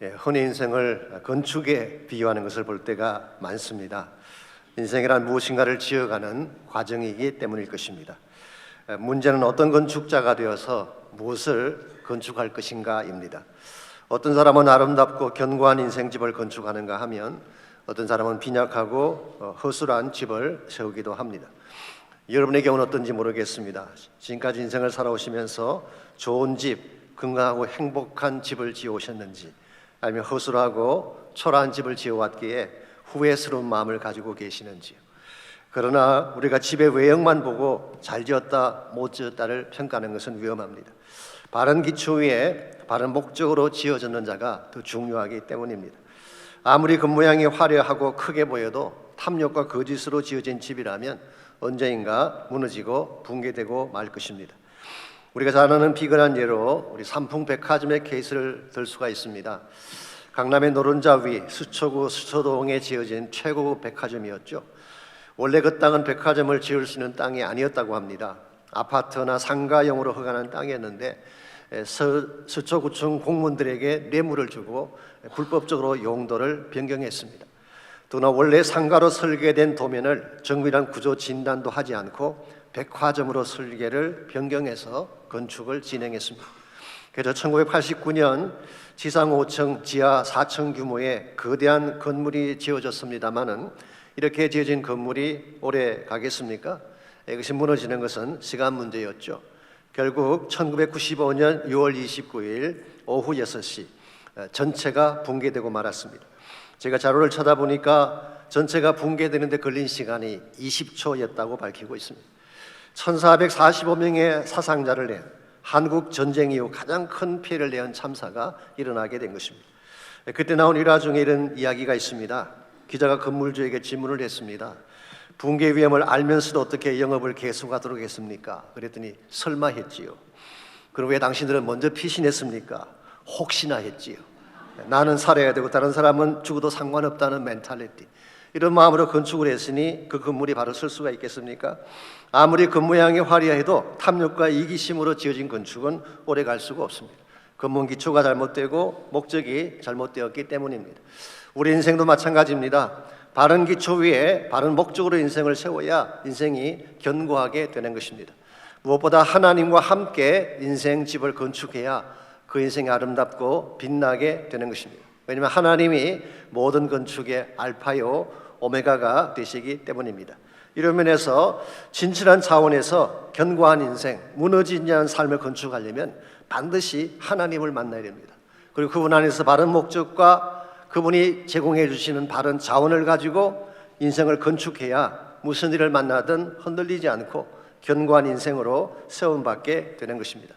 흔히 인생을 건축에 비유하는 것을 볼 때가 많습니다. 인생이란 무엇인가를 지어가는 과정이기 때문일 것입니다. 문제는 어떤 건축자가 되어서 무엇을 건축할 것인가입니다. 어떤 사람은 아름답고 견고한 인생집을 건축하는가 하면 어떤 사람은 빈약하고 허술한 집을 세우기도 합니다. 여러분의 경우는 어떤지 모르겠습니다. 지금까지 인생을 살아오시면서 좋은 집, 건강하고 행복한 집을 지어오셨는지, 아니면 허술하고 초라한 집을 지어왔기에 후회스러운 마음을 가지고 계시는지요. 그러나 우리가 집의 외형만 보고 잘 지었다 못 지었다를 평가하는 것은 위험합니다. 바른 기초 위에 바른 목적으로 지어졌는 자가 더 중요하기 때문입니다. 아무리 겉모양이 화려하고 크게 보여도 탐욕과 거짓으로 지어진 집이라면 언젠가 무너지고 붕괴되고 말 것입니다. 우리가 잘 아는 비근한 예로 우리 삼풍백화점의 케이스를 들 수가 있습니다. 강남의 노른자 위 수초구 수초동에 지어진 최고급 백화점이었죠. 원래 그 땅은 백화점을 지을 수 있는 땅이 아니었다고 합니다. 아파트나 상가용으로 허가난 땅이었는데 수초구청 공무원들에게 뇌물을 주고 불법적으로 용도를 변경했습니다. 또한 원래 상가로 설계된 도면을 정밀한 구조 진단도 하지 않고 백화점으로 설계를 변경해서 건축을 진행했습니다. 그래서 1989년 지상 5층, 지하 4층 규모의 거대한 건물이 지어졌습니다마는 이렇게 지어진 건물이 오래 가겠습니까? 이것이 무너지는 것은 시간 문제였죠. 결국 1995년 6월 29일 오후 6시 전체가 붕괴되고 말았습니다. 제가 자료를 찾아보니까 전체가 붕괴되는데 걸린 시간이 20초였다고 밝히고 있습니다. 1445명의 사상자를 낸 한국 전쟁 이후 가장 큰 피해를 내은 참사가 일어나게 된 것입니다. 그때 나온 일화 중에 이런 이야기가 있습니다. 기자가 건물주에게 질문을 했습니다. 붕괴 위험을 알면서도 어떻게 영업을 계속하도록 했습니까? 그랬더니 설마 했지요. 그럼 왜 당신들은 먼저 피신했습니까? 혹시나 했지요. 나는 살아야 되고 다른 사람은 죽어도 상관없다는 멘탈리티, 이런 마음으로 건축을 했으니 그 건물이 바로 설 수가 있겠습니까? 아무리 겉모양이 화려해도 탐욕과 이기심으로 지어진 건축은 오래 갈 수가 없습니다. 근본 기초가 잘못되고 목적이 잘못되었기 때문입니다. 우리 인생도 마찬가지입니다. 바른 기초 위에 바른 목적으로 인생을 세워야 인생이 견고하게 되는 것입니다. 무엇보다 하나님과 함께 인생 집을 건축해야 그 인생이 아름답고 빛나게 되는 것입니다. 왜냐하면 하나님이 모든 건축의 알파요 오메가가 되시기 때문입니다. 이런 면에서 진실한 차원에서 견고한 인생, 무너지지 않은 삶을 건축하려면 반드시 하나님을 만나야 됩니다. 그리고 그분 안에서 바른 목적과 그분이 제공해 주시는 바른 자원을 가지고 인생을 건축해야 무슨 일을 만나든 흔들리지 않고 견고한 인생으로 세움받게 되는 것입니다.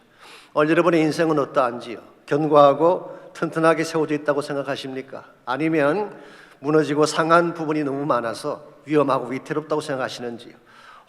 여러분의 인생은 어떠한지요? 견고하고 튼튼하게 세워져 있다고 생각하십니까? 아니면 무너지고 상한 부분이 너무 많아서 위험하고 위태롭다고 생각하시는지요?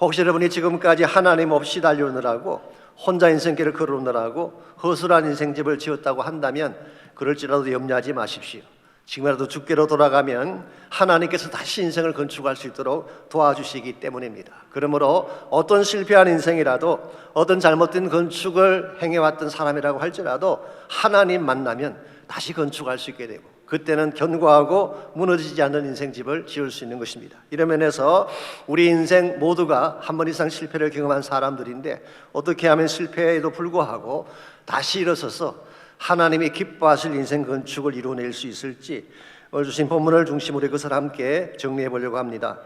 혹시 여러분이 지금까지 하나님 없이 달려오느라고 혼자 인생길을 걸어오느라고 허술한 인생집을 지었다고 한다면 그럴지라도 염려하지 마십시오. 지금이라도 주께로 돌아가면 하나님께서 다시 인생을 건축할 수 있도록 도와주시기 때문입니다. 그러므로 어떤 실패한 인생이라도 어떤 잘못된 건축을 행해왔던 사람이라고 할지라도 하나님 만나면 다시 건축할 수 있게 되고 그때는 견고하고 무너지지 않는 인생집을 지을 수 있는 것입니다. 이런 면에서 우리 인생 모두가 한 번 이상 실패를 경험한 사람들인데 어떻게 하면 실패에도 불구하고 다시 일어서서 하나님이 기뻐하실 인생 건축을 이루어낼 수 있을지 오늘 주신 본문을 중심으로 그것을 함께 정리해 보려고 합니다.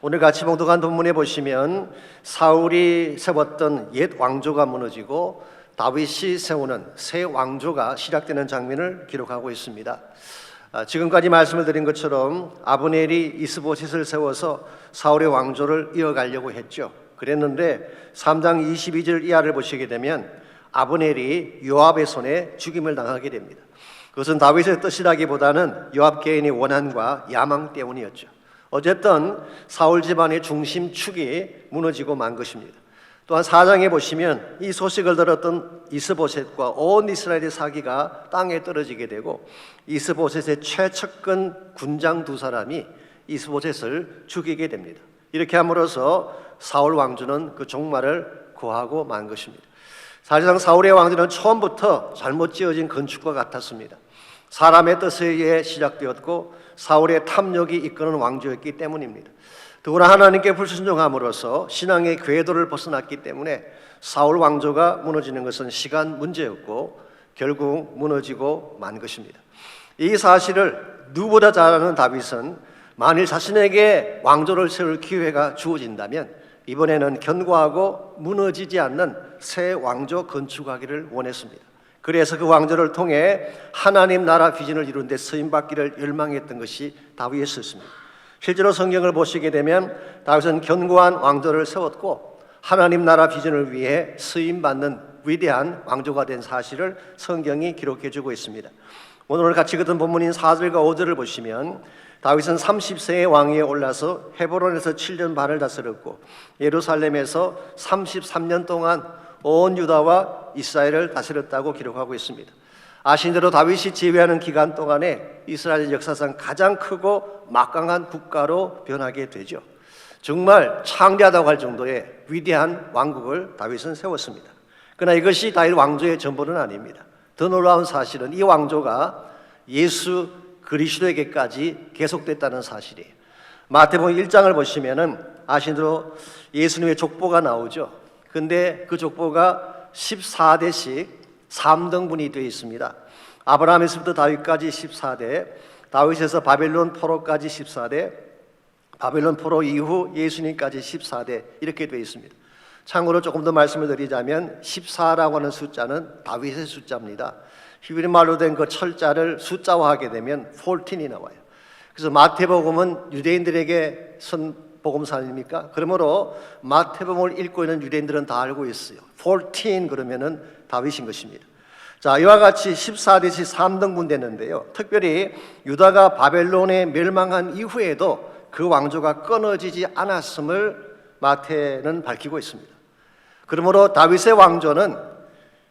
오늘 같이 봉독한 본문에 보시면 사울이 세웠던 옛 왕조가 무너지고 다윗이 세우는 새 왕조가 시작되는 장면을 기록하고 있습니다. 지금까지 말씀을 드린 것처럼 아브넬이 이스보셋을 세워서 사울의 왕조를 이어가려고 했죠. 그랬는데 3장 22절 이하를 보시게 되면 아브넬이 요압의 손에 죽임을 당하게 됩니다. 그것은 다윗의 뜻이라기보다는 요압 개인의 원한과 야망 때문이었죠. 어쨌든 사울 집안의 중심축이 무너지고 만 것입니다. 또한 4장에 보시면 이 소식을 들었던 이스보셋과 온 이스라엘의 사기가 땅에 떨어지게 되고 이스보셋의 최측근 군장 두 사람이 이스보셋을 죽이게 됩니다. 이렇게 함으로써 사울 왕조는 그 종말을 고하고 만 것입니다. 사실상 사울의 왕조는 처음부터 잘못 지어진 건축과 같았습니다. 사람의 뜻에 의해 시작되었고 사울의 탐욕이 이끄는 왕조였기 때문입니다. 더구나 하나님께 불순종함으로써 신앙의 궤도를 벗어났기 때문에 사울 왕조가 무너지는 것은 시간 문제였고 결국 무너지고 만 것입니다. 이 사실을 누구보다 잘 아는 다윗은 만일 자신에게 왕조를 세울 기회가 주어진다면 이번에는 견고하고 무너지지 않는 새 왕조 건축하기를 원했습니다. 그래서 그 왕조를 통해 하나님 나라 비전을 이루는 데 쓰임받기를 열망했던 것이 다윗이었습니다. 실제로 성경을 보시게 되면 다윗은 견고한 왕조를 세웠고 하나님 나라 비전을 위해 쓰임받는 위대한 왕조가 된 사실을 성경이 기록해주고 있습니다. 오늘 같이 읽었던 본문인 4절과 5절을 보시면 다윗은 30세의 왕위에 올라서 헤브론에서 7년 반을 다스렸고 예루살렘에서 33년 동안 온 유다와 이스라엘을 다스렸다고 기록하고 있습니다. 아신 대로 다윗이 지휘하는 기간 동안에 이스라엘 역사상 가장 크고 막강한 국가로 변하게 되죠. 정말 창대하다고 할 정도의 위대한 왕국을 다윗은 세웠습니다. 그러나 이것이 다윗 왕조의 전부는 아닙니다. 더 놀라운 사실은 이 왕조가 예수 그리스도에게까지 계속됐다는 사실이에요. 마태복음 1장을 보시면은 아신 대로 예수님의 족보가 나오죠. 근데 그 족보가 14대씩 3등분이 되어 있습니다. 아브라함에서부터 다윗까지 14대, 다윗에서 바벨론 포로까지 14대, 바벨론 포로 이후 예수님까지 14대 이렇게 되어 있습니다. 참고로 조금 더 말씀을 드리자면 14라고 하는 숫자는 다윗의 숫자입니다. 히브리 말로 된 그 철자를 숫자화하게 되면 14이 나와요. 그래서 마태복음은 유대인들에게 선 복음서 아닙니까? 그러므로 마태복음을 읽고 있는 유대인들은 다 알고 있어요. 14 그러면은 다윗인 것입니다. 자, 이와 같이 14대씩 3등분 됐는데요. 특별히 유다가 바벨론에 멸망한 이후에도 그 왕조가 끊어지지 않았음을 마태는 밝히고 있습니다. 그러므로 다윗의 왕조는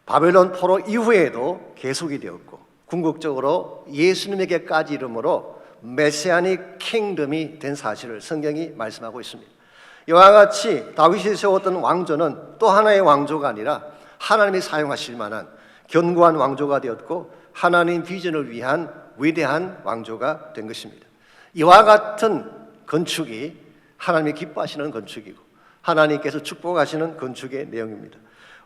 바벨론 포로 이후에도 계속이 되었고 궁극적으로 예수님에게까지 이름으로 메시아닉 킹덤이 된 사실을 성경이 말씀하고 있습니다. 이와 같이 다윗이 세웠던 왕조는 또 하나의 왕조가 아니라 하나님이 사용하실 만한 견고한 왕조가 되었고 하나님 비전을 위한 위대한 왕조가 된 것입니다. 이와 같은 건축이 하나님이 기뻐하시는 건축이고 하나님께서 축복하시는 건축의 내용입니다.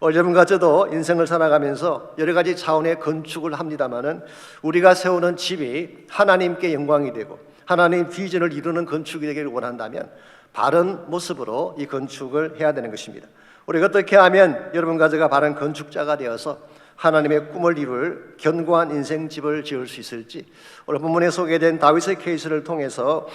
여러분과 저도 인생을 살아가면서 여러 가지 차원의 건축을 합니다마는 우리가 세우는 집이 하나님께 영광이 되고 하나님 비전을 이루는 건축이 되기를 원한다면 바른 모습으로 이 건축을 해야 되는 것입니다. 우리가 어떻게 하면 여러분과 제가 바른 건축자가 되어서 하나님의 꿈을 이룰 견고한 인생집을 지을 수 있을지 오늘 본문에 소개된 다윗의 케이스를 통해서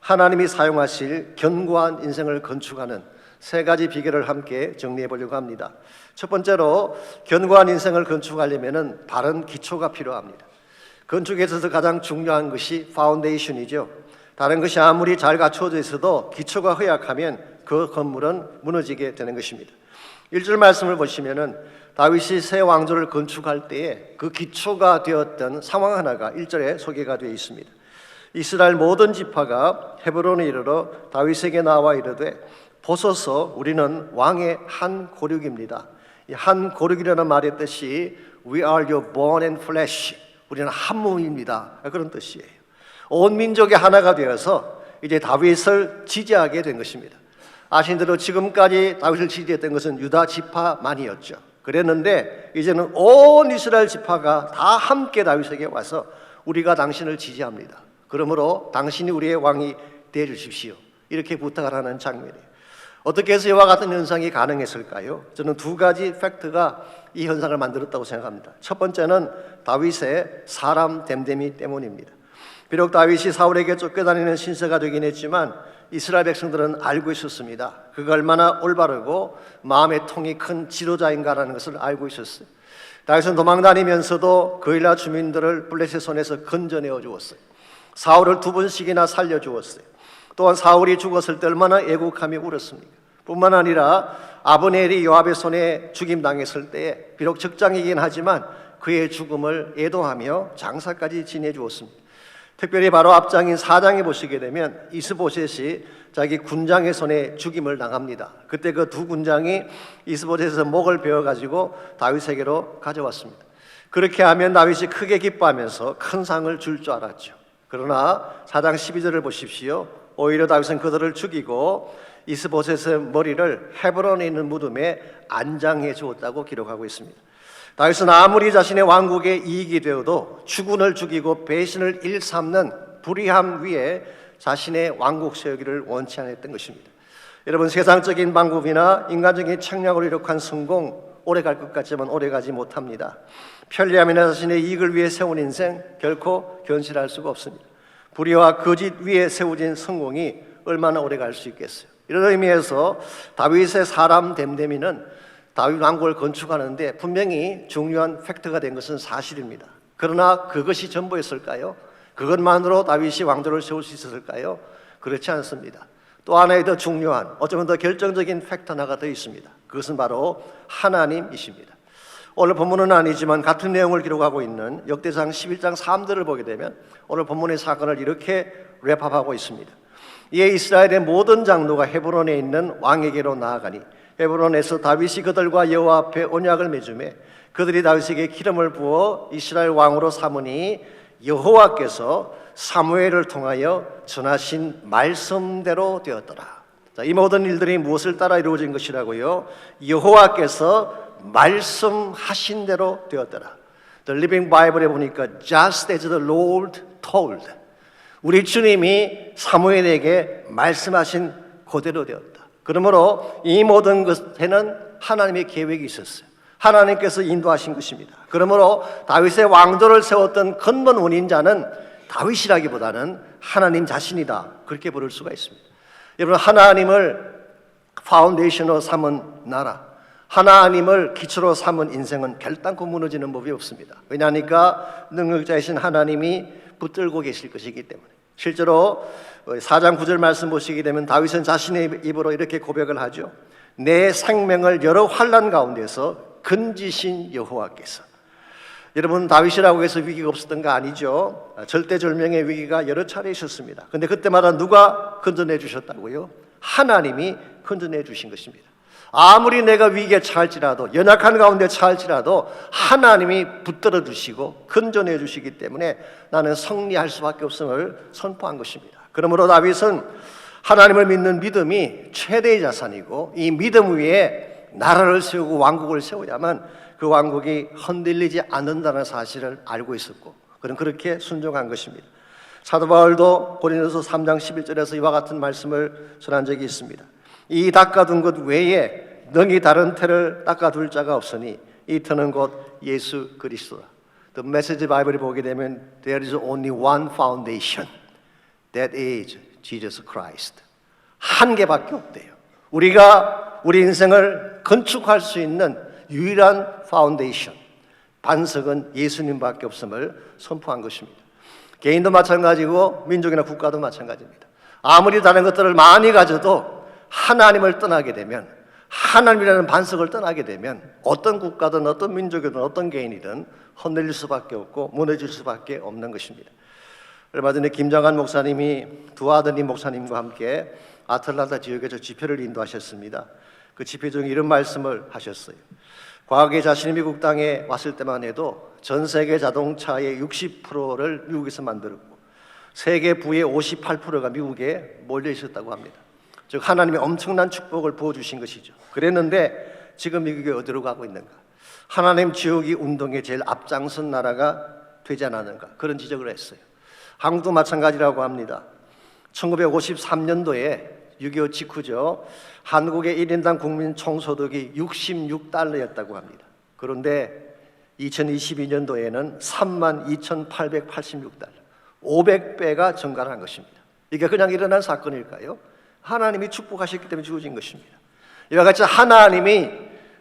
하나님이 사용하실 견고한 인생을 건축하는 세 가지 비결을 함께 정리해 보려고 합니다. 첫 번째로 견고한 인생을 건축하려면 바른 기초가 필요합니다. 건축에 있어서 가장 중요한 것이 파운데이션이죠. 다른 것이 아무리 잘 갖춰져 있어도 기초가 허약하면 그 건물은 무너지게 되는 것입니다. 1절 말씀을 보시면은 다윗이 새 왕조를 건축할 때에 그 기초가 되었던 상황 하나가 1절에 소개가 되어 있습니다. 이스라엘 모든 지파가 헤브론에 이르러 다윗에게 나와 이르되 보소서 우리는 왕의 한 고륙입니다. 이 한 고륙이라는 말의 뜻이 We are your bone and flesh. 우리는 한 몸입니다. 그런 뜻이에요. 온 민족이 하나가 되어서 이제 다윗을 지지하게 된 것입니다. 아신 대로 지금까지 다윗을 지지했던 것은 유다 지파만이었죠. 그랬는데 이제는 온 이스라엘 지파가 다 함께 다윗에게 와서 우리가 당신을 지지합니다. 그러므로 당신이 우리의 왕이 되어 주십시오. 이렇게 부탁을 하는 장면이에요. 어떻게 해서 이와 같은 현상이 가능했을까요? 저는 두 가지 팩트가 이 현상을 만들었다고 생각합니다. 첫 번째는 다윗의 사람 됨됨이 때문입니다. 비록 다윗이 사울에게 쫓겨다니는 신세가 되긴 했지만 이스라엘 백성들은 알고 있었습니다. 그가 얼마나 올바르고 마음의 통이 큰 지도자인가라는 것을 알고 있었어요. 다윗은 도망다니면서도 그일라 주민들을 블레셋 손에서 건져내어 주었어요. 사울을 2번씩이나 살려주었어요. 또한 사울이 죽었을 때 얼마나 애국하며 울었습니까? 뿐만 아니라 아브넬이 요압의 손에 죽임당했을 때 비록 적장이긴 하지만 그의 죽음을 애도하며 장사까지 지내주었습니다. 특별히 바로 앞장인 4장에 보시게 되면 이스보셋이 자기 군장의 손에 죽임을 당합니다. 그때 그 두 군장이 이스보셋에서 목을 베어가지고 다윗에게로 가져왔습니다. 그렇게 하면 다윗이 크게 기뻐하면서 큰 상을 줄 줄 알았죠. 그러나 4장 12절을 보십시오. 오히려 다윗은 그들을 죽이고 이스보셋의 머리를 헤브론에 있는 무덤에 안장해 주었다고 기록하고 있습니다. 다윗은 아무리 자신의 왕국에 이익이 되어도 주군을 죽이고 배신을 일삼는 불의함 위에 자신의 왕국 세우기를 원치 않았던 것입니다. 여러분, 세상적인 방법이나 인간적인 책략으로 이룩한 성공 오래 갈 것 같지만 오래 가지 못합니다. 편리함이나 자신의 이익을 위해 세운 인생 결코 견실할 수가 없습니다. 불의와 거짓 위에 세워진 성공이 얼마나 오래 갈 수 있겠어요. 이런 의미에서 다윗의 사람 됨됨이는 다윗 왕국을 건축하는데 분명히 중요한 팩트가 된 것은 사실입니다. 그러나 그것이 전부였을까요? 그것만으로 다윗이 왕조를 세울 수 있었을까요? 그렇지 않습니다. 또 하나의 더 중요한, 어쩌면 더 결정적인 팩트 하나가 더 있습니다. 그것은 바로 하나님이십니다. 오늘 본문은 아니지만 같은 내용을 기록하고 있는 역대상 11장 3절을 보게 되면 오늘 본문의 사건을 이렇게 랩업하고 있습니다. 이에 이스라엘의 모든 장로가 헤브론에 있는 왕에게로 나아가니 헤브론에서 다윗이 그들과 여호와 앞에 언약을 맺으며 그들이 다윗에게 기름을 부어 이스라엘 왕으로 삼으니 여호와께서 사무엘을 통하여 전하신 말씀대로 되었더라. 자, 이 모든 일들이 무엇을 따라 이루어진 것이라고요? 여호와께서 말씀하신 대로 되었더라. The Living Bible에 보니까 just as the Lord told. 우리 주님이 사무엘에게 말씀하신 그대로 되었다. 그러므로 이 모든 것에는 하나님의 계획이 있었어요. 하나님께서 인도하신 것입니다. 그러므로 다윗의 왕조를 세웠던 근본 원인자는 다윗이라기보다는 하나님 자신이다. 그렇게 부를 수가 있습니다. 여러분, 하나님을 파운데이션으로 삼은 나라, 하나님을 기초로 삼은 인생은 결단코 무너지는 법이 없습니다. 왜냐하니까 능력자이신 하나님이 붙들고 계실 것이기 때문에. 실제로 4장 9절 말씀 보시게 되면 다윗은 자신의 입으로 이렇게 고백을 하죠. 내 생명을 여러 환난 가운데서 건지신 여호와께서. 여러분, 다윗이라고 해서 위기가 없었던 거 아니죠. 절대절명의 위기가 여러 차례 있었습니다. 그런데 그때마다 누가 건져내 주셨다고요? 하나님이 건져내 주신 것입니다. 아무리 내가 위기에 처할지라도, 연약한 가운데 처할지라도 하나님이 붙들어 주시고 건져내 주시기 때문에 나는 승리할 수밖에 없음을 선포한 것입니다. 그러므로 다윗은 하나님을 믿는 믿음이 최대의 자산이고 이 믿음 위에 나라를 세우고 왕국을 세워야만 그 왕국이 흔들리지 않는다는 사실을 알고 있었고 그는 그렇게 순종한 것입니다. 사도 바울도 고린도서 3장 11절에서 이와 같은 말씀을 전한 적이 있습니다. 이 닦아둔 것 외에 능히 다른 태를 닦아둘 자가 없으니 이 터는 곧 예수 그리스도라. The Message Bible을 보게 되면 There is only one foundation. That is Jesus Christ. 한 개밖에 없대요. 우리가 우리 인생을 건축할 수 있는 유일한 파운데이션, 반석은 예수님밖에 없음을 선포한 것입니다. 개인도 마찬가지고 민족이나 국가도 마찬가지입니다. 아무리 다른 것들을 많이 가져도 하나님을 떠나게 되면, 하나님이라는 반석을 떠나게 되면 어떤 국가든 어떤 민족이든 어떤 개인이든 흔들릴 수밖에 없고 무너질 수밖에 없는 것입니다. 얼마 전에 김장한 목사님이 두 아드님 목사님과 함께 아틀란타 지역에서 집회를 인도하셨습니다. 그 집회 중에 이런 말씀을 하셨어요. 과거에 자신이 미국 땅에 왔을 때만 해도 전 세계 자동차의 60%를 미국에서 만들었고 세계 부의 58%가 미국에 몰려 있었다고 합니다. 즉 하나님의 엄청난 축복을 부어주신 것이죠. 그랬는데 지금 미국이 어디로 가고 있는가? 하나님 지옥이 운동에 제일 앞장선 나라가 되지 않았는가? 그런 지적을 했어요. 한국도 마찬가지라고 합니다. 1953년도에 6.25 직후죠. 한국의 1인당 국민 총소득이 66달러였다고 합니다. 그런데 2022년도에는 32,886달러, 500배가 증가를 한 것입니다. 이게 그냥 일어난 사건일까요? 하나님이 축복하셨기 때문에 주어진 것입니다. 이와 같이 하나님이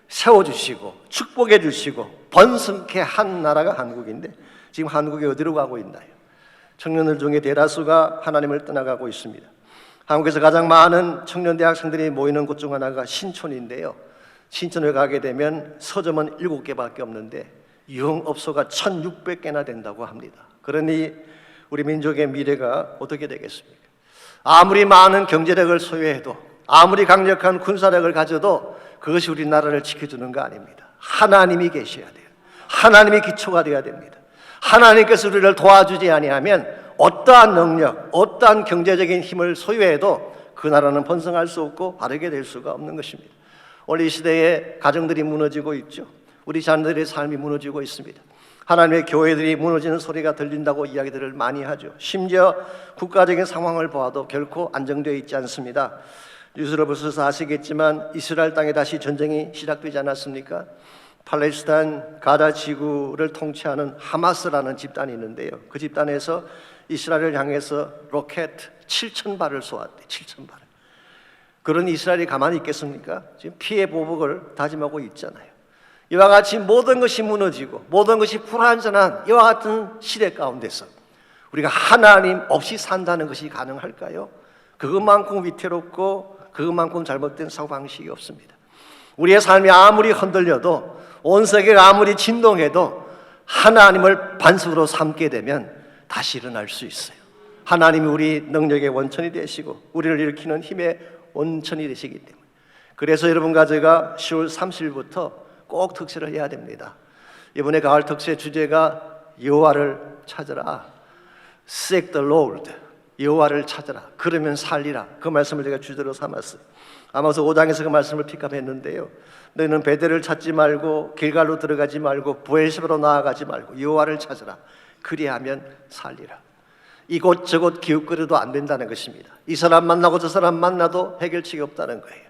세워주시고 축복해 주시고 번성케 한 나라가 한국인데 지금 한국이 어디로 가고 있나요? 청년들 중에 대다수가 하나님을 떠나가고 있습니다. 한국에서 가장 많은 청년 대학생들이 모이는 곳 중 하나가 신촌인데요. 신촌에 가게 되면 서점은 7개밖에 없는데 유흥업소가 1,600개나 된다고 합니다. 그러니 우리 민족의 미래가 어떻게 되겠습니까? 아무리 많은 경제력을 소유해도 아무리 강력한 군사력을 가져도 그것이 우리나라를 지켜주는 거 아닙니다. 하나님이 계셔야 돼요. 하나님이 기초가 되어야 됩니다. 하나님께서 우리를 도와주지 아니하면 어떠한 능력, 어떠한 경제적인 힘을 소유해도 그 나라는 번성할 수 없고 바르게 될 수가 없는 것입니다. 오늘 이 시대에 가정들이 무너지고 있죠. 우리 자녀들의 삶이 무너지고 있습니다. 하나님의 교회들이 무너지는 소리가 들린다고 이야기들을 많이 하죠. 심지어 국가적인 상황을 보아도 결코 안정되어 있지 않습니다. 뉴스를 보셔서 아시겠지만 이스라엘 땅에 다시 전쟁이 시작되지 않았습니까? 팔레스타인 가자 지구를 통치하는 하마스라는 집단이 있는데요. 그 집단에서 이스라엘을 향해서 로켓 7,000발을 쏘았대. 7,000발. 그런 이스라엘이 가만히 있겠습니까? 지금 피해 보복을 다짐하고 있잖아요. 이와 같이 모든 것이 무너지고 모든 것이 불완전한 이와 같은 시대 가운데서 우리가 하나님 없이 산다는 것이 가능할까요? 그것만큼 위태롭고 그것만큼 잘못된 사고방식이 없습니다. 우리의 삶이 아무리 흔들려도 온 세계가 아무리 진동해도 하나님을 반석으로 삼게 되면 다시 일어날 수 있어요. 하나님이 우리 능력의 원천이 되시고 우리를 일으키는 힘의 원천이 되시기 때문에, 그래서 여러분과 제가 10월 30일부터 꼭 특세를 해야 됩니다. 이번에 가을 특세 주제가 여호와를 찾으라, Seek the Lord, 여호와를 찾으라, 그러면 살리라. 그 말씀을 제가 주제로 삼았어요. 아마서 5장에서 그 말씀을 픽업했는데요. 너희는 베델을 찾지 말고 길갈로 들어가지 말고 브엘세바로 나아가지 말고 여호와를 찾으라, 그리하면 살리라. 이곳저곳 기웃거려도 안 된다는 것입니다. 이 사람 만나고 저 사람 만나도 해결책이 없다는 거예요.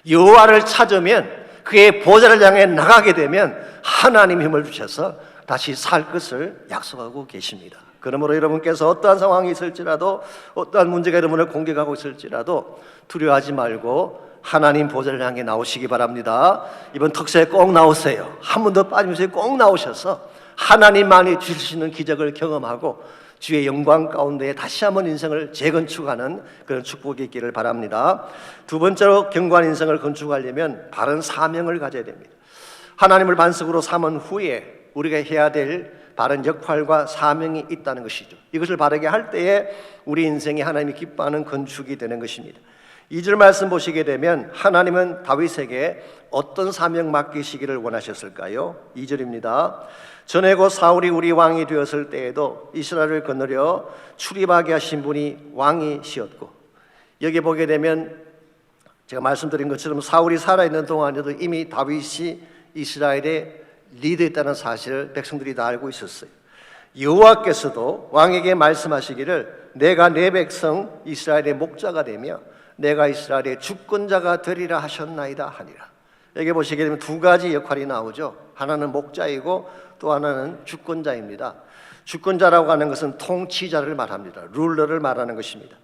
여호와를 찾으면, 그의 보좌를 향해 나가게 되면 하나님 힘을 주셔서 다시 살 것을 약속하고 계십니다. 그러므로 여러분께서 어떠한 상황이 있을지라도, 어떠한 문제가 여러분을 공격하고 있을지라도 두려워하지 말고 하나님 보좌를 향해 나오시기 바랍니다. 이번 특세에 꼭 나오세요. 한 번도 빠짐없이 꼭 나오셔서 하나님만이 주실 수 있는 기적을 경험하고 주의 영광 가운데 다시 한번 인생을 재건축하는 그런 축복이 있기를 바랍니다. 두 번째로 견고한 인생을 건축하려면 바른 사명을 가져야 됩니다. 하나님을 반석으로 삼은 후에 우리가 해야 될 바른 역할과 사명이 있다는 것이죠. 이것을 바르게 할 때에 우리 인생이 하나님이 기뻐하는 건축이 되는 것입니다. 2절 말씀 보시게 되면 하나님은 다윗에게 어떤 사명 맡기시기를 원하셨을까요? 2절입니다. 전에 곧 사울이 우리 왕이 되었을 때에도 이스라엘을 거느려 출입하게 하신 분이 왕이시었고, 여기 보게 되면 제가 말씀드린 것처럼 사울이 살아있는 동안에도 이미 다윗이 이스라엘의 리더였다는 사실을 백성들이 다 알고 있었어요. 여호와께서도 왕에게 말씀하시기를 내가 내 백성 이스라엘의 목자가 되며 내가 이스라엘의 주권자가 되리라 하셨나이다 하니라. 여기 보시게 되면 두 가지 역할이 나오죠. 하나는 목자이고 또 하나는 주권자입니다. 주권자라고 하는 것은 통치자를 말합니다. 룰러를 말하는 것입니다.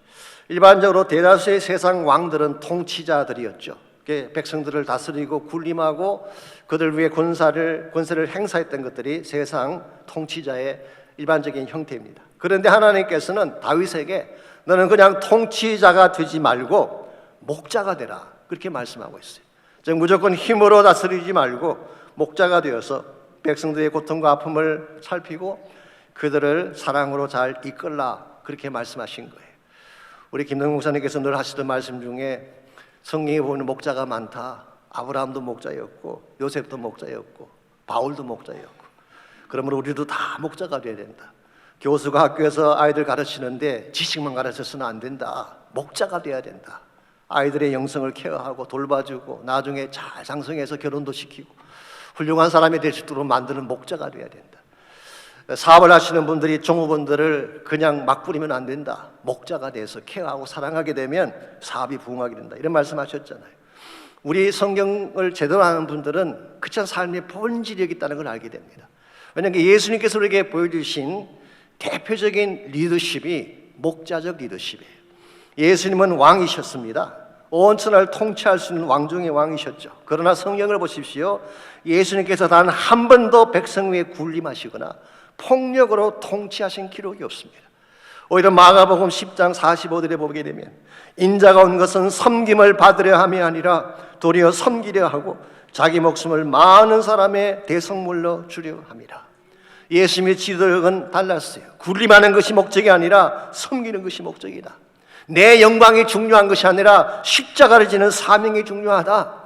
일반적으로 대다수의 세상 왕들은 통치자들이었죠. 백성들을 다스리고 군림하고 그들 위해 권세를 행사했던 것들이 세상 통치자의 일반적인 형태입니다. 그런데 하나님께서는 다윗에게 너는 그냥 통치자가 되지 말고 목자가 되라, 그렇게 말씀하고 있어요. 즉 무조건 힘으로 다스리지 말고 목자가 되어서 백성들의 고통과 아픔을 살피고 그들을 사랑으로 잘 이끌라, 그렇게 말씀하신 거예요. 우리 김동국 목사님께서 늘 하시던 말씀 중에 성경에 보면 목자가 많다. 아브라함도 목자였고 요셉도 목자였고 바울도 목자였고, 그러므로 우리도 다 목자가 돼야 된다. 교수가 학교에서 아이들 가르치는데 지식만 가르쳐서는 안 된다. 목자가 돼야 된다. 아이들의 영성을 케어하고 돌봐주고 나중에 잘 장성해서 결혼도 시키고 훌륭한 사람이 될 수 있도록 만드는 목자가 돼야 된다. 사업을 하시는 분들이 종업원들을 그냥 막 부리면 안 된다. 목자가 돼서 케어하고 사랑하게 되면 사업이 부흥하게 된다. 이런 말씀하셨잖아요. 우리 성경을 제대로 아는 분들은 그런 삶의 본질이 있다는 걸 알게 됩니다. 왜냐하면 예수님께서 우리에게 보여주신 대표적인 리더십이 목자적 리더십이에요. 예수님은 왕이셨습니다. 온 천하를 통치할 수 있는 왕중의 왕이셨죠. 그러나 성경을 보십시오. 예수님께서 단 한 번도 백성 위에 군림하시거나 폭력으로 통치하신 기록이 없습니다. 오히려 마가복음 10장 45절에 보게 되면 인자가 온 것은 섬김을 받으려 함이 아니라 도리어 섬기려 하고 자기 목숨을 많은 사람의 대성물로 주려 함이라. 예수님의 지도력은 달랐어요. 군림하는 것이 목적이 아니라 섬기는 것이 목적이다. 내 영광이 중요한 것이 아니라 십자가를 지는 사명이 중요하다.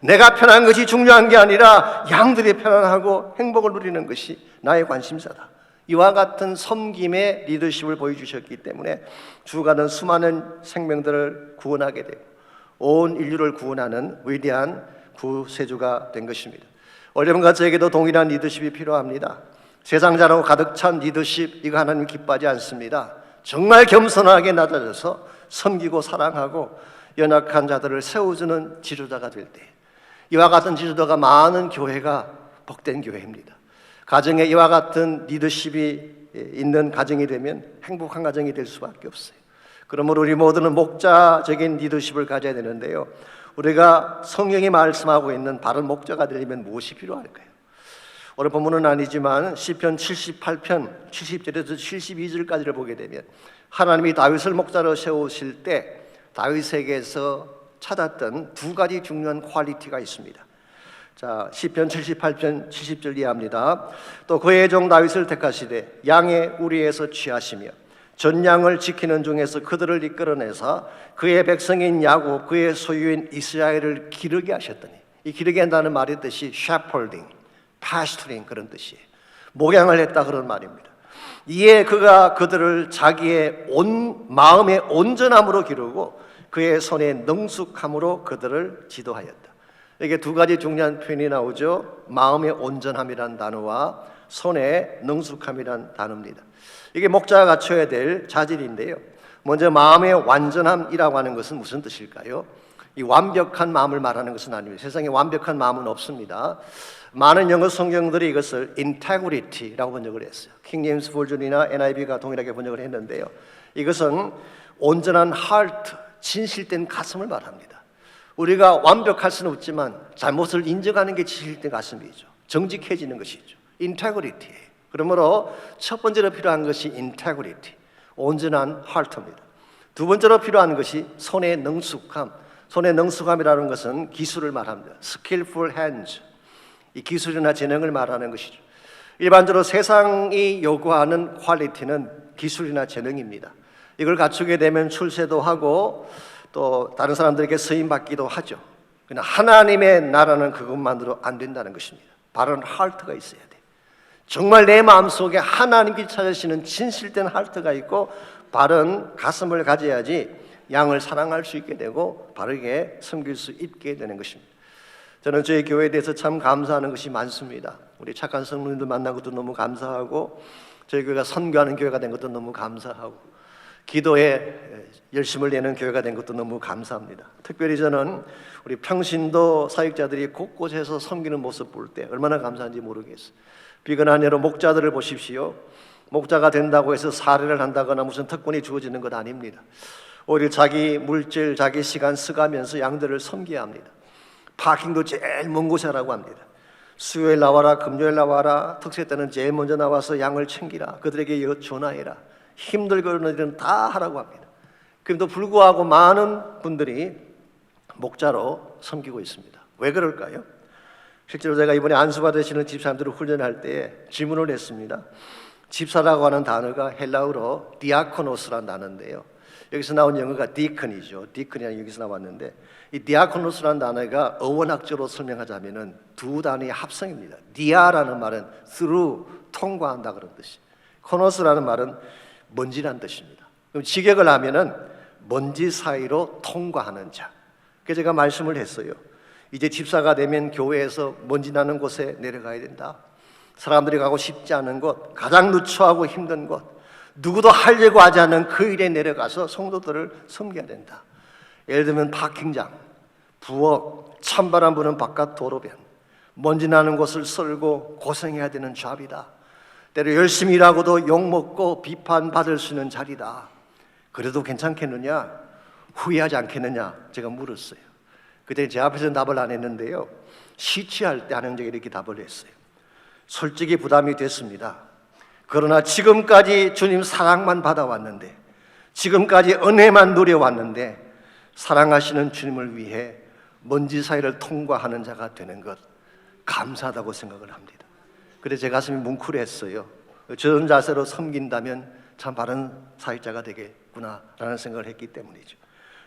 내가 편한 것이 중요한 게 아니라 양들이 편안하고 행복을 누리는 것이 나의 관심사다. 이와 같은 섬김의 리더십을 보여주셨기 때문에 주가는 수많은 생명들을 구원하게 되고 온 인류를 구원하는 위대한 구세주가 된 것입니다. 여러분과 저에게도 동일한 리더십이 필요합니다. 세상 잘하고 가득 찬 리더십, 이거 하나님 기뻐하지 않습니다. 정말 겸손하게 낮아져서 섬기고 사랑하고 연약한 자들을 세워주는 지도자가 될 때, 이와 같은 지도자가 많은 교회가 복된 교회입니다. 가정에 이와 같은 리더십이 있는 가정이 되면 행복한 가정이 될 수밖에 없어요. 그러므로 우리 모두는 목자적인 리더십을 가져야 되는데요, 우리가 성경이 말씀하고 있는 바른 목자가 되려면 무엇이 필요할까요? 오늘 본문은 아니지만 시편 78편 70절에서 72절까지를 보게 되면 하나님이 다윗을 목자로 세우실 때 다윗에게서 찾았던 두 가지 중요한 퀄리티가 있습니다. 자, 시편 78편 70절 이해합니다. 또 그의 종 다윗을 택하시되 양의 우리에서 취하시며 전양을 지키는 중에서 그들을 이끌어내사 그의 백성인 야곱 그의 소유인 이스라엘을 기르게 하셨더니, 이 기르게 한다는 말의 뜻이 shepherding, pastoring 그런 뜻이에요. 목양을 했다 그런 말입니다. 이에 그가 그들을 자기의 마음의 온전함으로 기르고 그의 손의 능숙함으로 그들을 지도하였다. 이게 두 가지 중요한 표현이 나오죠. 마음의 온전함이란 단어와 손의 능숙함이란 단어입니다. 이게 목자가 갖춰야 될 자질인데요, 먼저 마음의 완전함이라고 하는 것은 무슨 뜻일까요? 이 완벽한 마음을 말하는 것은 아닙니다. 세상에 완벽한 마음은 없습니다. 많은 영어 성경들이 이것을 integrity라고 번역을 했어요. 킹 제임스 버전이나 NIV가 동일하게 번역을 했는데요, 이것은 온전한 heart, 진실된 가슴을 말합니다. 우리가 완벽할 수는 없지만 잘못을 인정하는 게 진실된 가슴이죠. 정직해지는 것이죠. 인테그리티예요. 그러므로 첫 번째로 필요한 것이 인테그리티, 온전한 heart입니다. 두 번째로 필요한 것이 손의 능숙함. 손의 능숙함이라는 것은 기술을 말합니다. skillful hands, 이 기술이나 재능을 말하는 것이죠. 일반적으로 세상이 요구하는 퀄리티는 기술이나 재능입니다. 이걸 갖추게 되면 출세도 하고 또 다른 사람들에게 쓰임받기도 하죠. 그러나 하나님의 나라는 그것만으로 안 된다는 것입니다. 바른 하트가 있어야 돼. 정말 내 마음속에 하나님께 찾으시는 진실된 하트가 있고 바른 가슴을 가져야지 양을 사랑할 수 있게 되고 바르게 섬길 수 있게 되는 것입니다. 저는 저희 교회에 대해서 참 감사하는 것이 많습니다. 우리 착한 성도님들 만난 것도 너무 감사하고, 저희 교회가 선교하는 교회가 된 것도 너무 감사하고, 기도에 열심을 내는 교회가 된 것도 너무 감사합니다. 특별히 저는 우리 평신도 사역자들이 곳곳에서 섬기는 모습 볼 때 얼마나 감사한지 모르겠어요. 비근한 예로 목자들을 보십시오. 목자가 된다고 해서 사례를 한다거나 무슨 특권이 주어지는 것 아닙니다. 오히려 자기 물질, 자기 시간 쓰가면서 양들을 섬겨야 합니다. 파킹도 제일 먼 곳에 하라고 합니다. 수요일 나와라, 금요일 나와라, 특세 때는 제일 먼저 나와서 양을 챙기라, 그들에게 전화해라, 힘들거리는 일은 다 하라고 합니다. 그럼에도 불구하고 많은 분들이 목자로 섬기고 있습니다. 왜 그럴까요? 실제로 제가 이번에 안수받으시는 집사님들을 훈련할 때 질문을 했습니다. 집사라고 하는 단어가 헬라어로 디아코노스라는 단어인데요, 여기서 나온 영어가 디컨이죠. 디컨이 여기서 나왔는데, 이 디아코노스라는 단어가 어원학적으로 설명하자면은 두 단어의 합성입니다. 디아라는 말은 through, 통과한다 그런 뜻이, 코노스라는 말은 먼지란 뜻입니다. 그럼 직역을 하면은 먼지 사이로 통과하는 자. 그래서 제가 말씀을 했어요. 이제 집사가 되면 교회에서 먼지 나는 곳에 내려가야 된다. 사람들이 가고 싶지 않은 곳, 가장 누추하고 힘든 곳, 누구도 하려고 하지 않는 그 일에 내려가서 성도들을 섬겨야 된다. 예를 들면 파킹장, 부엌, 찬바람 부는 바깥 도로변, 먼지 나는 곳을 썰고 고생해야 되는 잡이다. 때로 열심히 일하고도 욕먹고 비판받을 수 있는 자리다. 그래도 괜찮겠느냐? 후회하지 않겠느냐? 제가 물었어요. 그때 제 앞에서 답을 안 했는데요, 시취할 때 하는 적에 이렇게 답을 했어요. 솔직히 부담이 됐습니다. 그러나 지금까지 주님 사랑만 받아왔는데, 지금까지 은혜만 누려왔는데, 사랑하시는 주님을 위해 먼지 사이를 통과하는 자가 되는 것 감사하다고 생각을 합니다. 그래서 제 가슴이 뭉클했어요. 저런 자세로 섬긴다면 참 바른 사역자가 되겠구나라는 생각을 했기 때문이죠.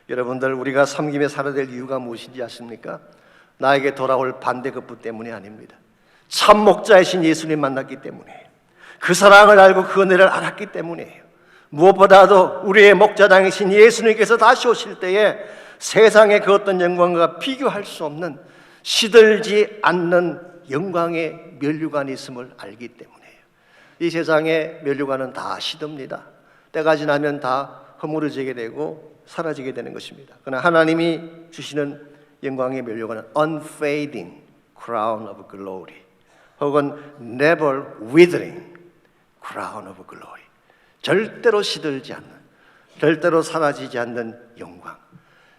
여러분들, 우리가 섬김에 살아야 될 이유가 무엇인지 아십니까? 나에게 돌아올 반대급부 때문이 아닙니다. 참 목자이신 예수님 만났기 때문이에요. 그 사랑을 알고 그 은혜를 알았기 때문이에요. 무엇보다도 우리의 목자장이신 예수님께서 다시 오실 때에 세상의 그 어떤 영광과 비교할 수 없는 시들지 않는 영광의 면류관이 있음을 알기 때문이에요. 이 세상의 면류관은 다 시듭니다. 때가 지나면 다 허물어지게 되고 사라지게 되는 것입니다. 그러나 하나님이 주시는 영광의 면류관은 unfading crown of glory, 혹은 never withering crown of glory, 절대로 시들지 않는, 절대로 사라지지 않는 영광.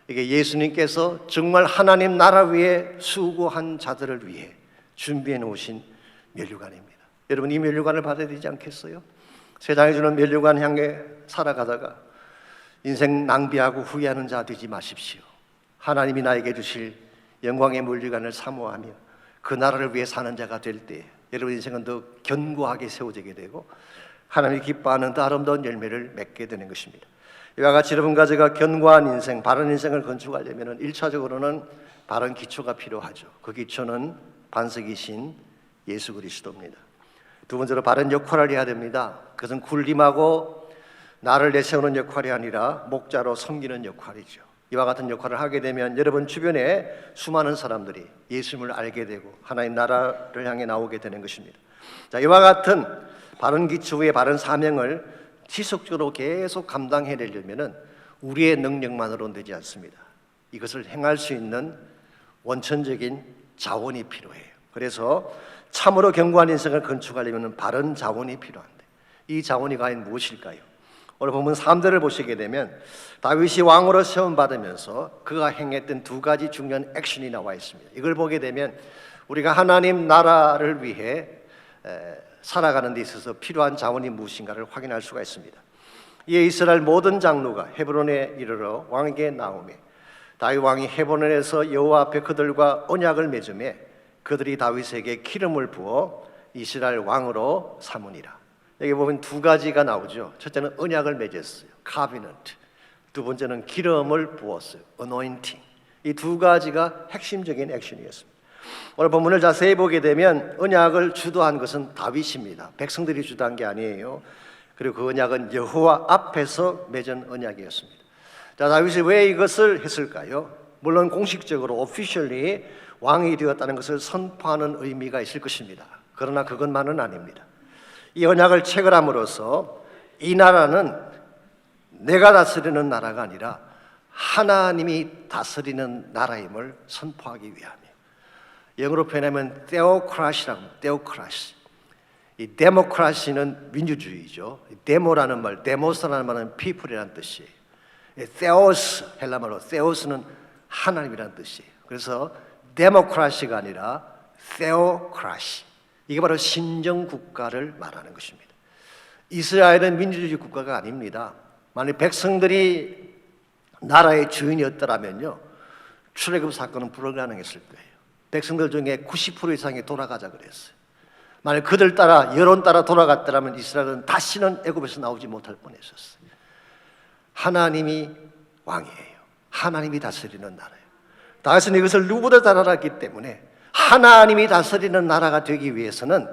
이게 예수님께서 정말 하나님 나라 위에 수고한 자들을 위해 준비해 놓으신 면류관입니다. 여러분, 이 면류관을 받아야 되지 않겠어요? 세상이 주는 면류관 향해 살아가다가 인생 낭비하고 후회하는 자 되지 마십시오. 하나님이 나에게 주실 영광의 면류관을 사모하며 그 나라를 위해 사는 자가 될 때 여러분 인생은 더 견고하게 세워지게 되고 하나님이 기뻐하는 더 아름다운 열매를 맺게 되는 것입니다. 이와 같이 여러분과 제가 견고한 인생, 바른 인생을 건축하려면 1차적으로는 바른 기초가 필요하죠. 그 기초는 반석이신 예수 그리스도입니다. 두 번째로 바른 역할을 해야 됩니다. 그것은 군림하고 나를 내세우는 역할이 아니라 목자로 섬기는 역할이죠. 이와 같은 역할을 하게 되면 여러분 주변에 수많은 사람들이 예수님을 알게 되고 하나님 나라를 향해 나오게 되는 것입니다. 자, 이와 같은 바른 기초의 바른 사명을 지속적으로 계속 감당해내려면 우리의 능력만으로는 되지 않습니다. 이것을 행할 수 있는 원천적인 자원이 필요해요. 그래서 참으로 견고한 인생을 건축하려면 바른 자원이 필요한데 이 자원이 과연 무엇일까요? 오늘 본문 3절을 보시게 되면 다윗이 왕으로 세움받으면서 그가 행했던 두 가지 중요한 액션이 나와 있습니다. 이걸 보게 되면 우리가 하나님 나라를 위해 살아가는 데 있어서 필요한 자원이 무엇인가를 확인할 수가 있습니다. 이에 이스라엘 모든 장로가 헤브론에 이르러 왕에게 나오매 다윗 왕이 헤브론에서 여호와 앞에 그들과 언약을 맺음에 그들이 다윗에게 기름을 부어 이스라엘 왕으로 삼으니라. 여기 보면 두 가지가 나오죠. 첫째는 언약을 맺었어요. covenant. 두 번째는 기름을 부었어요. anointing. 이 두 가지가 핵심적인 액션이었습니다. 오늘 본문을 자세히 보게 되면 언약을 주도한 것은 다윗입니다. 백성들이 주도한 게 아니에요. 그리고 그 언약은 여호와 앞에서 맺은 언약이었습니다. 자, 다윗이 왜 이것을 했을까요? 물론 공식적으로 officially 왕이 되었다는 것을 선포하는 의미가 있을 것입니다. 그러나 그것만은 아닙니다. 이 언약을 체결함으로써 이 나라는 내가 다스리는 나라가 아니라 하나님이 다스리는 나라임을 선포하기 위함이에요. 영어로 표현하면 theocracy라고 합니다. theocracy. 이 데모크라시는 민주주의죠. 데모라는 말, 데모스라는 말은 people이라는 뜻이에요. theos, 헬라말로 theos는 하나님이라는 뜻이에요. 그래서 데모크라시가 아니라 theocracy. 이게 바로 신정국가를 말하는 것입니다. 이스라엘은 민주주의 국가가 아닙니다. 만약 백성들이 나라의 주인이었더라면요, 출애굽 사건은 불가능했을 거예요. 백성들 중에 90% 이상이 돌아가자 그랬어요. 만약 그들 따라 여론 따라 돌아갔더라면 이스라엘은 다시는 애굽에서 나오지 못할 뻔했었어요. 하나님이 왕이에요. 하나님이 다스리는 나라예요. 다윗은 이것을 누구보다 잘 알았기 때문에 하나님이 다스리는 나라가 되기 위해서는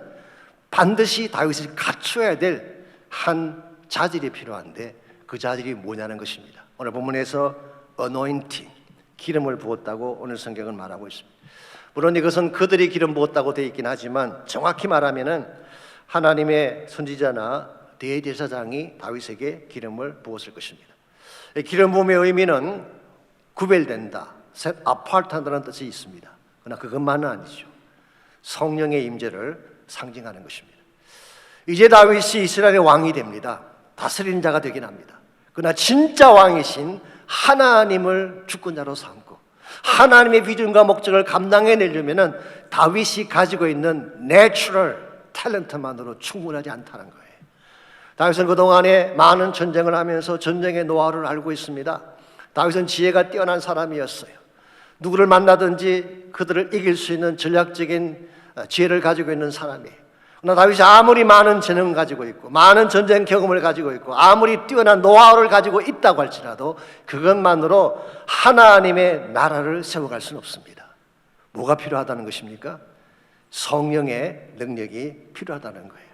반드시 다윗이 갖춰야 될 한 자질이 필요한데 그 자질이 뭐냐는 것입니다. 오늘 본문에서 anointing, 기름을 부었다고 오늘 성경은 말하고 있습니다. 물론 이것은 그들이 기름 부었다고 되어 있긴 하지만 정확히 말하면은 하나님의 선지자나 대제사장이 다윗에게 기름을 부었을 것입니다. 기름 부음의 의미는 구별된다, set apart한다는 뜻이 있습니다. 그러나 그것만은 아니죠. 성령의 임재를 상징하는 것입니다. 이제 다윗이 이스라엘의 왕이 됩니다. 다스리는 자가 되긴 합니다. 그러나 진짜 왕이신 하나님을 주권자로 삼고 하나님의 비전과 목적을 감당해내려면 다윗이 가지고 있는 내추럴 탤런트만으로 충분하지 않다는 거예요. 다윗은 그동안에 많은 전쟁을 하면서 전쟁의 노하우를 알고 있습니다. 다윗은 지혜가 뛰어난 사람이었어요. 누구를 만나든지 그들을 이길 수 있는 전략적인 지혜를 가지고 있는 사람이에요. 그러나 다윗이 아무리 많은 재능을 가지고 있고 많은 전쟁 경험을 가지고 있고 아무리 뛰어난 노하우를 가지고 있다고 할지라도 그것만으로 하나님의 나라를 세워갈 수는 없습니다. 뭐가 필요하다는 것입니까? 성령의 능력이 필요하다는 거예요.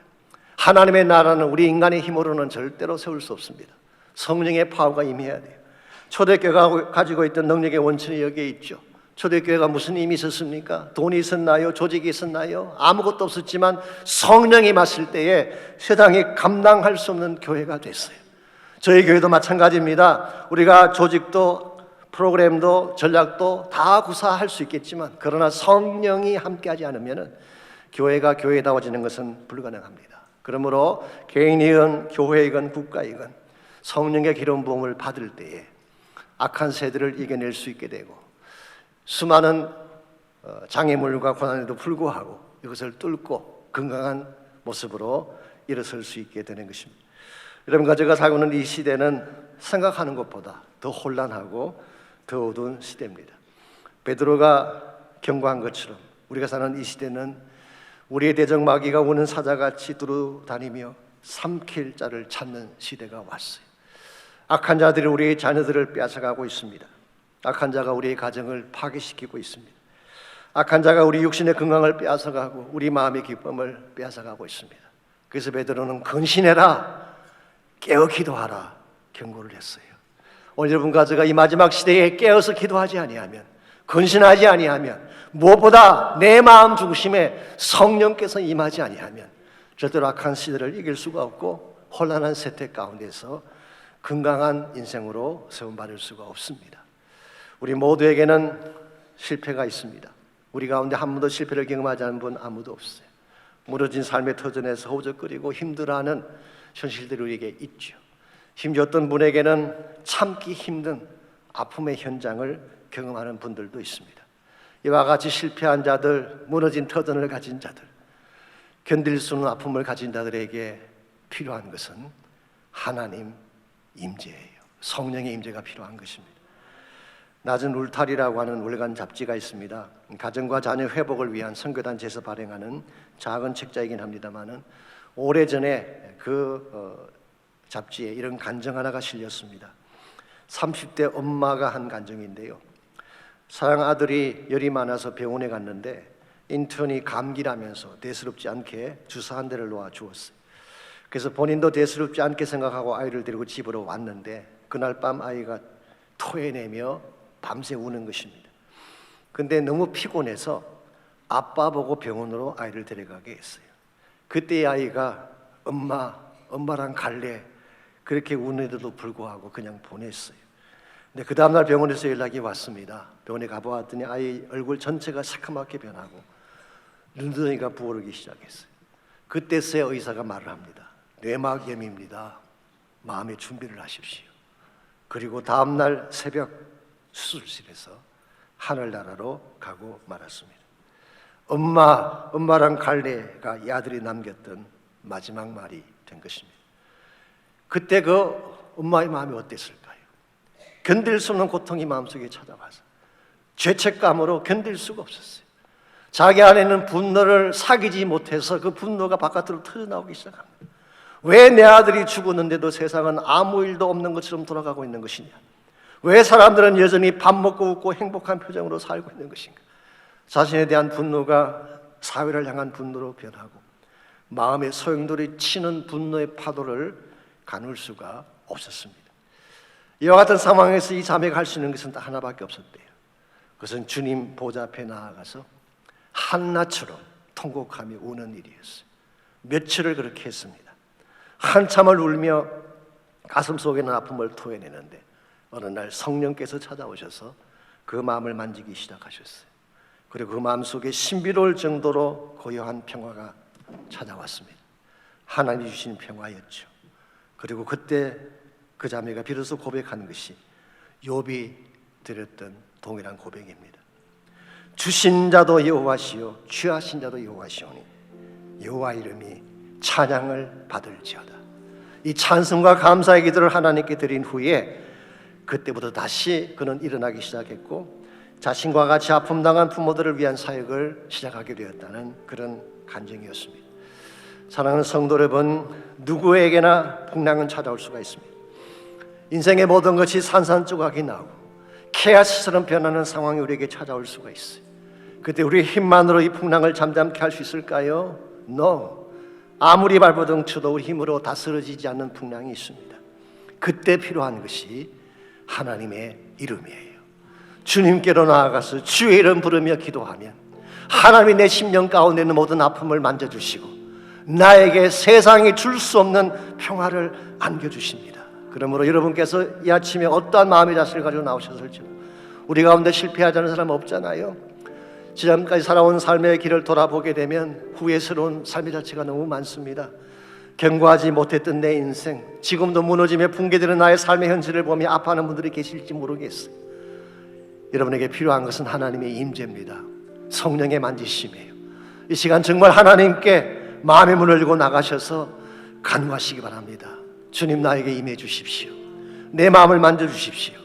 하나님의 나라는 우리 인간의 힘으로는 절대로 세울 수 없습니다. 성령의 파워가 임해야 돼요. 초대교회가 가지고 있던 능력의 원천이 여기에 있죠. 초대교회가 무슨 힘이 있었습니까? 돈이 있었나요? 조직이 있었나요? 아무것도 없었지만 성령이 임했을 때에 세상이 감당할 수 없는 교회가 됐어요. 저희 교회도 마찬가지입니다. 우리가 조직도 프로그램도 전략도 다 구사할 수 있겠지만 그러나 성령이 함께하지 않으면 교회가 교회다워지는 것은 불가능합니다. 그러므로 개인이건 교회이건 국가이건 성령의 기름 부음을 받을 때에 악한 세대를 이겨낼 수 있게 되고 수많은 장애물과 고난에도 불구하고 이것을 뚫고 건강한 모습으로 일어설 수 있게 되는 것입니다. 여러분과 제가 살고 있는 이 시대는 생각하는 것보다 더 혼란하고 더 어두운 시대입니다. 베드로가 경고한 것처럼 우리가 사는 이 시대는 우리의 대적 마귀가 우는 사자같이 두루다니며 삼킬 자를 찾는 시대가 왔어요. 악한 자들이 우리의 자녀들을 빼앗아가고 있습니다. 악한 자가 우리의 가정을 파괴시키고 있습니다. 악한 자가 우리 육신의 건강을 빼앗아가고 우리 마음의 기쁨을 빼앗아가고 있습니다. 그래서 베드로는 근신해라, 깨어 기도하라 경고를 했어요. 오늘 여러분과 제가 이 마지막 시대에 깨어서 기도하지 아니하면, 근신하지 아니하면, 무엇보다 내 마음 중심에 성령께서 임하지 아니하면 절대로 악한 시대를 이길 수가 없고 혼란한 세태 가운데서 건강한 인생으로 세움받을 수가 없습니다. 우리 모두에게는 실패가 있습니다. 우리 가운데 한 번도 실패를 경험하지 않은 분 아무도 없어요. 무너진 삶의 터전에서 허우적거리고 힘들어하는 현실들이 우리에게 있죠. 심지어 어떤 분에게는 참기 힘든 아픔의 현장을 경험하는 분들도 있습니다. 이와 같이 실패한 자들, 무너진 터전을 가진 자들, 견딜 수 없는 아픔을 가진 자들에게 필요한 것은 하나님 임재예요. 성령의 임재가 필요한 것입니다. 낮은 울타리라고 하는 월간 잡지가 있습니다. 가정과 자녀 회복을 위한 선교단체에서 발행하는 작은 책자이긴 합니다만은 오래전에 잡지에 이런 간증 하나가 실렸습니다. 30대 엄마가 한 간증인데요. 사랑 아들이 열이 많아서 병원에 갔는데 인턴이 감기라면서 대수롭지 않게 주사 한 대를 놓아 주었어요. 그래서 본인도 대수롭지 않게 생각하고 아이를 데리고 집으로 왔는데 그날 밤 아이가 토해내며 밤새 우는 것입니다. 근데 너무 피곤해서 아빠 보고 병원으로 아이를 데려가게 했어요. 그때 아이가 엄마랑 갈래 그렇게 우는데도 불구하고 그냥 보냈어요. 근데 그 다음날 병원에서 연락이 왔습니다. 병원에 가보았더니 아이 얼굴 전체가 새카맣게 변하고 눈덩이가 부어오르기 시작했어요. 그때서야 의사가 말을 합니다. 뇌막염입니다. 마음의 준비를 하십시오. 그리고 다음날 새벽 수술실에서 하늘나라로 가고 말았습니다. 엄마랑 갈래가 이 아들이 남겼던 마지막 말이 된 것입니다. 그때 그 엄마의 마음이 어땠을까요? 견딜 수 없는 고통이 마음속에 찾아와서 죄책감으로 견딜 수가 없었어요. 자기 안에 있는 분노를 사귀지 못해서 그 분노가 바깥으로 터져나오기 시작합니다. 왜 내 아들이 죽었는데도 세상은 아무 일도 없는 것처럼 돌아가고 있는 것이냐? 왜 사람들은 여전히 밥 먹고 웃고 행복한 표정으로 살고 있는 것인가? 자신에 대한 분노가 사회를 향한 분노로 변하고 마음의 소용돌이 치는 분노의 파도를 가눌 수가 없었습니다. 이와 같은 상황에서 이 자매가 할 수 있는 것은 딱 하나밖에 없었대요. 그것은 주님 보좌 앞에 나아가서 한나처럼 통곡하며 우는 일이었어요. 며칠을 그렇게 했습니다. 한참을 울며 가슴 속에 있는 아픔을 토해내는데 어느 날 성령께서 찾아오셔서 그 마음을 만지기 시작하셨어요. 그리고 그 마음속에 신비로울 정도로 고요한 평화가 찾아왔습니다. 하나님이 주신 평화였죠. 그리고 그때 그 자매가 비로소 고백한 것이 욥이 드렸던 동일한 고백입니다. 주신 자도 여호와시요 취하신 자도 여호와시오니 여호와 이름이 찬양을 받을지어다. 이 찬송과 감사의 기도를 하나님께 드린 후에 그때부터 다시 그는 일어나기 시작했고 자신과 같이 아픔 당한 부모들을 위한 사역을 시작하게 되었다는 그런 간증이었습니다. 사랑하는 성도 여러분, 누구에게나 풍랑은 찾아올 수가 있습니다. 인생의 모든 것이 산산조각이 나고 케아스처럼 변하는 상황이 우리에게 찾아올 수가 있어요. 그때 우리의 힘만으로 이 풍랑을 잠잠케 할 수 있을까요? No. 아무리 발버둥 쳐도 우리 힘으로 다스려지지 않는 풍랑이 있습니다. 그때 필요한 것이 하나님의 이름이에요. 주님께로 나아가서 주의 이름 부르며 기도하면 하나님이 내 심령 가운데 있는 모든 아픔을 만져주시고 나에게 세상이 줄 수 없는 평화를 안겨주십니다. 그러므로 여러분께서 이 아침에 어떠한 마음의 자세를 가지고 나오셨을지 우리 가운데 실패하지 않은 사람 없잖아요. 지금까지 살아온 삶의 길을 돌아보게 되면 후회스러운 삶의 자체가 너무 많습니다. 견고하지 못했던 내 인생, 지금도 무너지며 붕괴되는 나의 삶의 현실을 보며 아파하는 분들이 계실지 모르겠어요. 여러분에게 필요한 것은 하나님의 임재입니다. 성령의 만지심이에요. 이 시간 정말 하나님께 마음의 문을 열고 나가셔서 간구하시기 바랍니다. 주님, 나에게 임해 주십시오. 내 마음을 만져주십시오.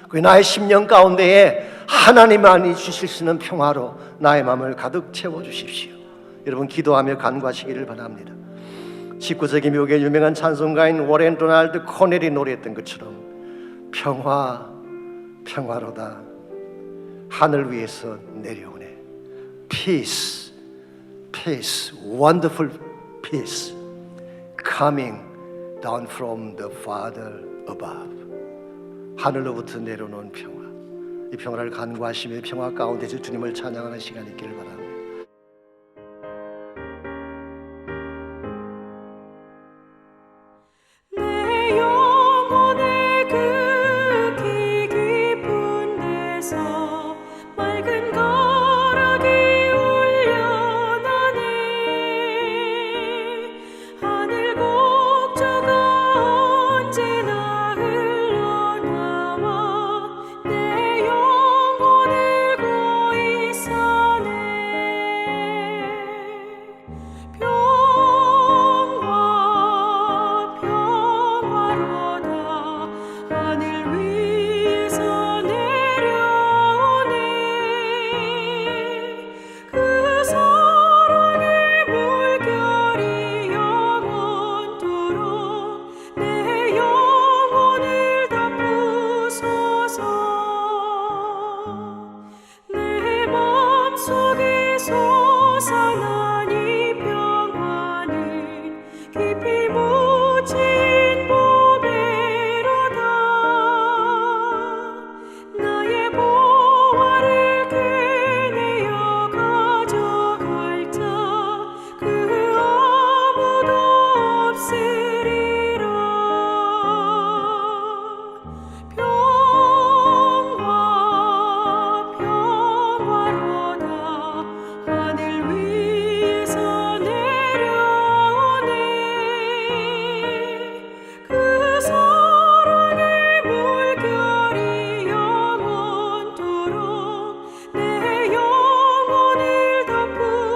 그 나의 심령 가운데에 하나님만이 주실 수 있는 평화로 나의 마음을 가득 채워주십시오. 여러분 기도하며 간구하시기를 바랍니다. 19세기 미국의 유명한 찬송가인 워렌 도널드 코넬이 노래했던 것처럼 평화, 평화로다 하늘 위에서 내려오네. Peace, peace, wonderful peace coming down from the Father above. 하늘로부터 내려오는 평화, 이 평화를 간구하시며 평화 가운데서 주님을 찬양하는 시간이 있기를 바랍니다.